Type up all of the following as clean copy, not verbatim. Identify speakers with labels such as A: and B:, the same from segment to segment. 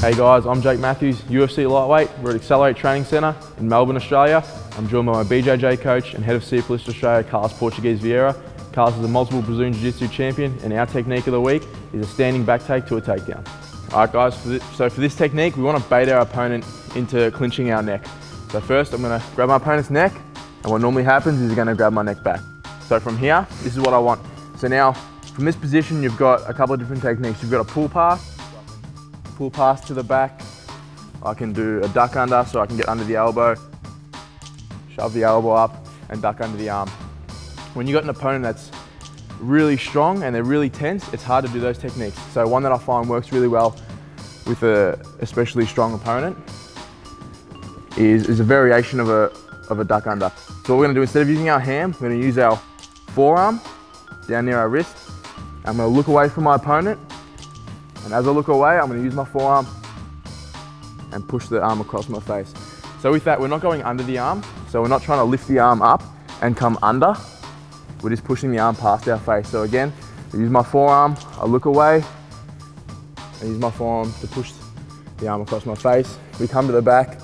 A: Hey guys, I'm Jake Matthews, UFC lightweight. We're at XLR8 Training Centre in Melbourne, Australia. I'm joined by my BJJ coach and head of Cia Paulista Australia, Carlos Vieira. Carlos is a multiple Brazilian Jiu Jitsu champion, and our technique of the week is a standing back take to a takedown. Alright guys, so for this technique, we want to bait our opponent into clinching our neck. So first, I'm going to grab my opponent's neck, and what normally happens is he's going to grab my neck back. So from here, this is what I want. So now, from this position, you've got a couple of different techniques. You've got a pull pass to the back. I can do a duck under, so I can get under the elbow, shove the elbow up, and duck under the arm. When you've got an opponent that's really strong and they're really tense, it's hard to do those techniques. So one that I find works really well with a especially strong opponent is a variation of a duck under. So what we're going to do, instead of using our hand, we're going to use our forearm down near our wrist. I'm going to look away from my opponent, and as I look away, I'm going to use my forearm and push the arm across my face. So with that, we're not going under the arm, so we're not trying to lift the arm up and come under. We're just pushing the arm past our face. So again, I use my forearm, I look away, I use my forearm to push the arm across my face. We come to the back.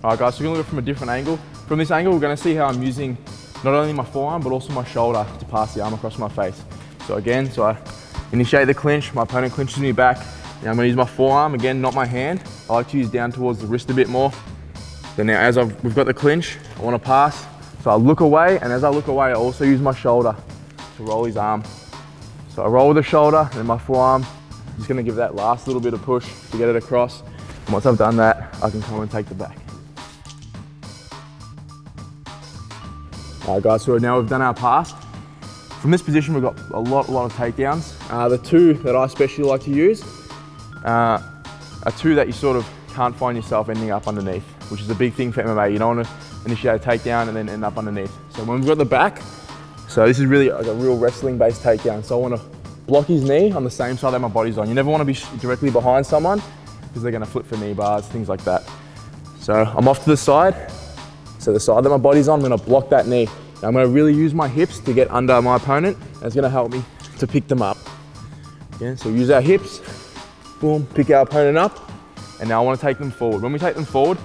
A: All right guys, so we're gonna look from a different angle. From this angle, we're gonna see how I'm using not only my forearm, but also my shoulder to pass the arm across my face. So again, I initiate the clinch, my opponent clinches me back. Now I'm gonna use my forearm, again, not my hand. I like to use down towards the wrist a bit more. Then now as we've got the clinch, I wanna pass. So I look away, and as I look away, I also use my shoulder to roll his arm. So I roll with the shoulder, and then my forearm, just gonna give that last little bit of push to get it across. And once I've done that, I can come and take the back. All right guys, so now we've done our pass. From this position, we've got a lot of takedowns. The two that I especially like to use are two that you sort of can't find yourself ending up underneath, which is a big thing for MMA. You don't want to initiate a takedown and then end up underneath. So when we've got the back, so this is really like a real wrestling-based takedown. So I want to block his knee on the same side that my body's on. You never want to be directly behind someone because they're going to flip for knee bars, things like that. So I'm off to the side. So the side that my body's on, I'm going to block that knee. Now I'm going to really use my hips to get under my opponent, and it's going to help me to pick them up. Yeah, so use our hips, boom, pick our opponent up, and now I want to take them forward. When we take them forward,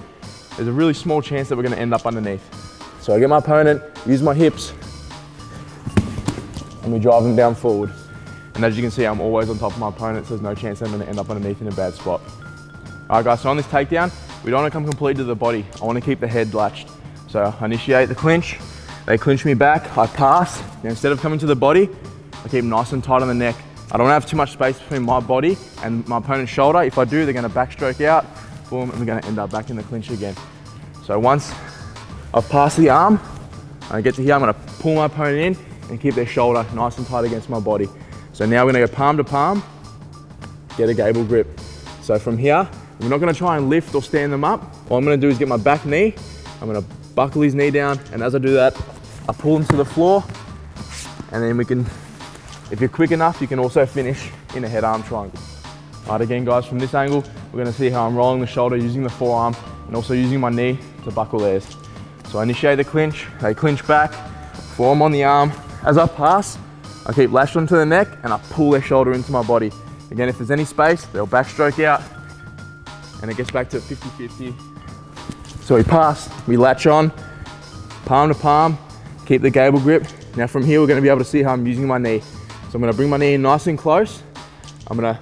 A: there's a really small chance that we're going to end up underneath. So I get my opponent, use my hips, and we drive them down forward. And as you can see, I'm always on top of my opponent, so there's no chance I'm going to end up underneath in a bad spot. All right guys, so on this takedown, we don't want to come completely to the body. I want to keep the head latched. So I initiate the clinch, they clinch me back, I pass. Now instead of coming to the body, I keep nice and tight on the neck. I don't have too much space between my body and my opponent's shoulder. If I do, they're going to backstroke out, boom, and we're going to end up back in the clinch again. So once I've passed the arm, I get to here, I'm going to pull my opponent in and keep their shoulder nice and tight against my body. So now we're going to go palm to palm, get a gable grip. So from here, we're not going to try and lift or stand them up. What I'm going to do is get my back knee, I'm going to buckle his knee down, and as I do that, I pull him to the floor, and then we can, if you're quick enough, you can also finish in a head arm triangle. All right, again guys, from this angle, we're going to see how I'm rolling the shoulder using the forearm and also using my knee to buckle theirs. So I initiate the clinch, they clinch back, forearm on the arm. As I pass, I keep lashed onto the neck and I pull their shoulder into my body. Again, if there's any space, they'll backstroke out and it gets back to 50-50. So we pass, we latch on, palm to palm, keep the gable grip. Now from here, we're going to be able to see how I'm using my knee. So I'm going to bring my knee in nice and close. I'm going to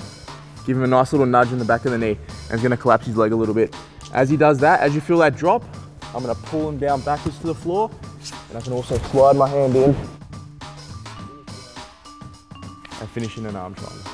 A: give him a nice little nudge in the back of the knee, and he's going to collapse his leg a little bit. As he does that, as you feel that drop, I'm going to pull him down backwards to the floor, and I can also slide my hand in and finish in an arm triangle.